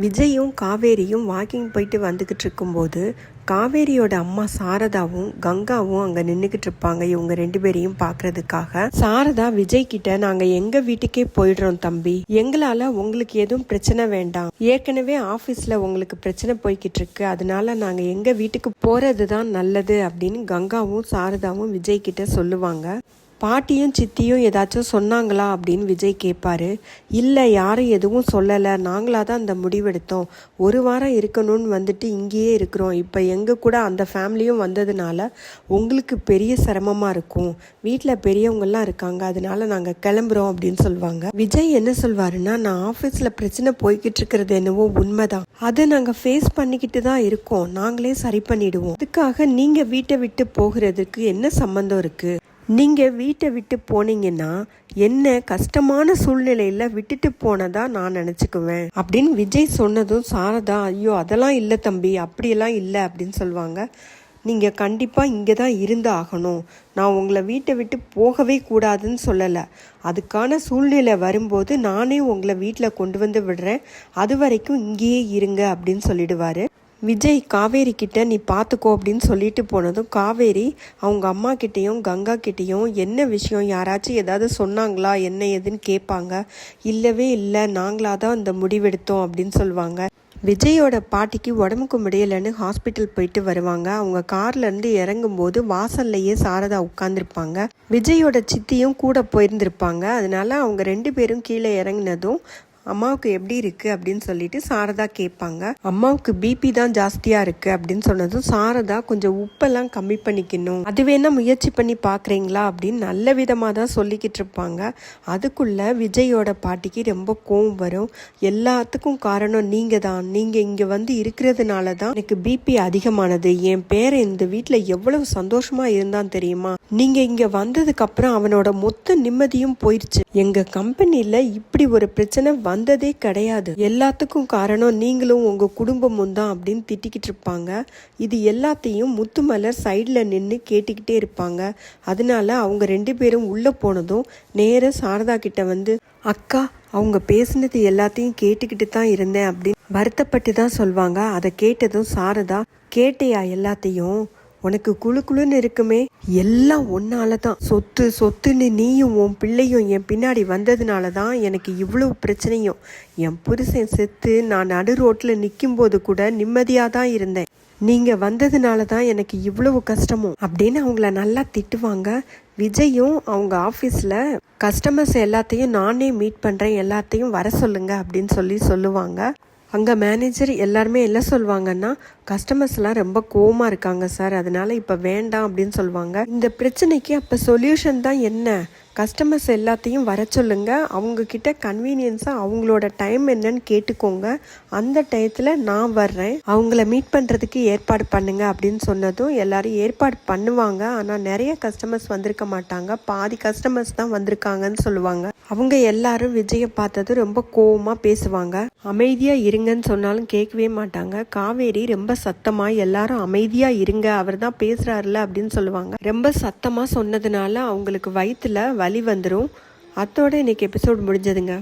விஜயும் காவேரியும் வாக்கிங் போயிட்டு வந்துக்கிட்டு இருக்கும்போது காவேரியோட அம்மா சாரதாவும் கங்காவும் அங்கே நின்றுக்கிட்டு இருப்பாங்க. இவங்க 2 பேரையும் பார்க்கறதுக்காக. சாரதா விஜய் கிட்ட, நாங்கள் எங்கள் வீட்டுக்கே போயிடுறோம் தம்பி, எங்களால் உங்களுக்கு எதுவும் பிரச்சனை வேண்டாம், ஏற்கனவே ஆஃபீஸில் உங்களுக்கு பிரச்சனை போய்கிட்டு இருக்கு, அதனால நாங்கள் எங்கள் வீட்டுக்கு போகிறது தான் நல்லது அப்படின்னு கங்காவும் சாரதாவும் விஜய் கிட்ட சொல்லுவாங்க. பாட்டியும் சித்தியும் ஏதாச்சும் சொன்னாங்களா அப்படின்னு விஜய் கேட்பாரு. இல்லை, யாரும் எதுவும் சொல்லலை, நாங்களாக தான் அந்த முடிவெடுத்தோம். 1 வாரம் இருக்கணும்னு வந்துட்டு இங்கேயே இருக்கிறோம். இப்போ எங்கள் கூட அந்த ஃபேமிலியும் வந்ததுனால உங்களுக்கு பெரிய சிரமமாக இருக்கும், வீட்டில் பெரியவங்கெல்லாம் இருக்காங்க, அதனால நாங்கள் கிளம்புறோம் அப்படின்னு சொல்லுவாங்க. விஜய் என்ன சொல்வாருன்னா, நான் ஆஃபீஸில் பிரச்சனை போய்கிட்டு இருக்கிறது என்னவோ உண்மைதான், அதை நாங்கள் ஃபேஸ் பண்ணிக்கிட்டு தான் இருக்கோம், நாங்களே சரி பண்ணிடுவோம், அதுக்காக நீங்கள் வீட்டை விட்டு போகிறதுக்கு என்ன சம்மந்தம் இருக்குது? நீங்கள் வீட்டை விட்டு போனீங்கன்னா என்ன கஷ்டமான சூழ்நிலையில் விட்டுட்டு போனதா நான் நினச்சிக்குவேன் அப்படின்னு விஜய் சொன்னதும் சாரதா, ஐயோ அதெல்லாம் இல்லை தம்பி, அப்படியெல்லாம் இல்லை அப்படின்னு சொல்லுவாங்க. நீங்கள் கண்டிப்பாக இங்கே தான் இருந்து ஆகணும், நான் உங்களை வீட்டை விட்டு போகவே கூடாதுன்னு சொல்லலை, அதுக்கான சூழ்நிலை வரும்போது நானே உங்களை வீட்டில் கொண்டு வந்து விடுறேன், அது வரைக்கும் இங்கேயே இருங்க அப்படின்னு சொல்லிடுவார். விஜய் காவேரி கிட்ட, நீ பார்த்துக்கோ அப்படின்னு சொல்லிட்டு போனதும் காவேரி அவங்க அம்மா கிட்டேயும் கங்கா கிட்டேயும் என்ன விஷயம், யாராச்சும் ஏதாவது சொன்னாங்களா என்ன ஏதுன்னு கேட்பாங்க. இல்லவே இல்லை, நாங்களாக தான் இந்த முடிவெடுத்தோம் அப்படின்னு சொல்லுவாங்க. விஜயோட பாட்டிக்கு உடம்புக்கு முடியலைன்னு ஹாஸ்பிட்டல் போயிட்டு வருவாங்க. அவங்க கார்லேருந்து இறங்கும்போது வாசல்லையே சாரதா உட்காந்துருப்பாங்க. விஜயோட சித்தியும் கூட போயிருந்திருப்பாங்க. அதனால அவங்க 2 பேரும் கீழே இறங்கினதும் அம்மாவுக்கு எப்படி இருக்குது அப்படின்னு சொல்லிட்டு சாரதா கேட்பாங்க. அம்மாவுக்கு பிபி தான் ஜாஸ்தியாக இருக்குது அப்படின்னு சொன்னதும் சாரதா, கொஞ்சம் உப்பெல்லாம் கம்மி பண்ணிக்கணும், அது வேணா முயற்சி பண்ணி பார்க்குறீங்களா அப்படின்னு நல்ல விதமாக தான் சொல்லிக்கிட்டு இருப்பாங்க. அதுக்குள்ளே விஜயோட பாட்டிக்கு ரொம்ப கோவம் வரும். எல்லாத்துக்கும் காரணம் நீங்கள் தான், நீங்கள் இங்கே வந்து இருக்கிறதுனால தான் எனக்கு பிபி அதிகமானது, என் பேரை இந்த வீட்டில் எவ்வளவு சந்தோஷமாக இருந்தான் தெரியுமா, நீங்கள் இங்கே வந்ததுக்கப்புறம் அவனோட மொத்த நிம்மதியும் போயிடுச்சு, எங்கள் கம்பெனியில் இப்படி ஒரு பிரச்சனை வந்ததே கிடையாது, எல்லாத்துக்கும் காரணம் நீங்களும் உங்கள் குடும்பமும் தான் அப்படின்னு திட்டிக்கிட்டு இருப்பாங்க. இது எல்லாத்தையும் முத்துமலர் சைடில் நின்று கேட்டுக்கிட்டே இருப்பாங்க. அதனால அவங்க 2 பேரும் உள்ளே போனதும் நேராக சாரதா கிட்ட வந்து, அக்கா அவங்க பேசினது எல்லாத்தையும் கேட்டுக்கிட்டு தான் இருந்தேன் அப்படின்னு வருத்தப்பட்டு தான் சொல்வாங்க. அதை கேட்டதும் சாரதா, கேட்டையா எல்லாத்தையும், உனக்கு குழுன்னு இருக்குமே, எல்லாம் ஒன்னால தான், சொத்து சொத்துன்னு நீயும் உன் பிள்ளையும் என் பின்னாடி வந்ததுனால தான் எனக்கு இவ்வளவு பிரச்சனையும், என் புருஷன் செத்து நான் நடு ரோட்டில் நிற்கும்போது கூட நிம்மதியாக தான் இருந்தேன், நீங்கள் வந்ததுனால தான் எனக்கு இவ்வளவு கஷ்டமும் அப்படின்னு அவங்கள நல்லா திட்டுவாங்க. விஜயும் அவங்க ஆஃபீஸில் கஸ்டமர்ஸ் எல்லாத்தையும் நானே மீட் பண்ணுறேன், எல்லாத்தையும் வர சொல்லுங்க அப்படின்னு சொல்லுவாங்க. அங்கே மேனேஜர் எல்லாருமே என்ன சொல்லுவாங்கன்னா, கஸ்டமர்ஸ்லாம் ரொம்ப கோவமாக இருக்காங்க சார், அதனால இப்போ வேண்டாம் அப்படின்னு சொல்லுவாங்க. இந்த பிரச்சனைக்கு அப்போ சொல்யூஷன் தான் என்ன, கஸ்டமர்ஸ் எல்லாத்தையும் வர சொல்லுங்க, அவங்கக்கிட்ட கன்வீனியன்ஸாக அவங்களோட டைம் என்னன்னு கேட்டுக்கோங்க, அந்த டயத்தில் நான் வர்றேன், அவங்கள மீட் பண்ணுறதுக்கு ஏற்பாடு பண்ணுங்க அப்படின்னு சொன்னதும் எல்லாரும் ஏற்பாடு பண்ணுவாங்க. ஆனால் நிறைய கஸ்டமர்ஸ் வந்திருக்க மாட்டாங்க, பாதி கஸ்டமர்ஸ் தான் வந்திருக்காங்கன்னு சொல்லுவாங்க. அவங்க எல்லாரும் விஜயை பார்த்தது ரொம்ப கோவமாக பேசுவாங்க. அமைதியாக இருங்கன்னு சொன்னாலும் கேட்கவே மாட்டாங்க. காவேரி ரொம்ப சத்தமாக, எல்லாரும் அமைதியாக இருங்க, அவர் தான் பேசுகிறாருல அப்படின்னு சொல்லுவாங்க. ரொம்ப சத்தமாக சொன்னதுனால அவங்களுக்கு வயிற்றுல வலி வந்துடும். அத்தோட இன்னைக்கு எபிசோட் முடிஞ்சதுங்க.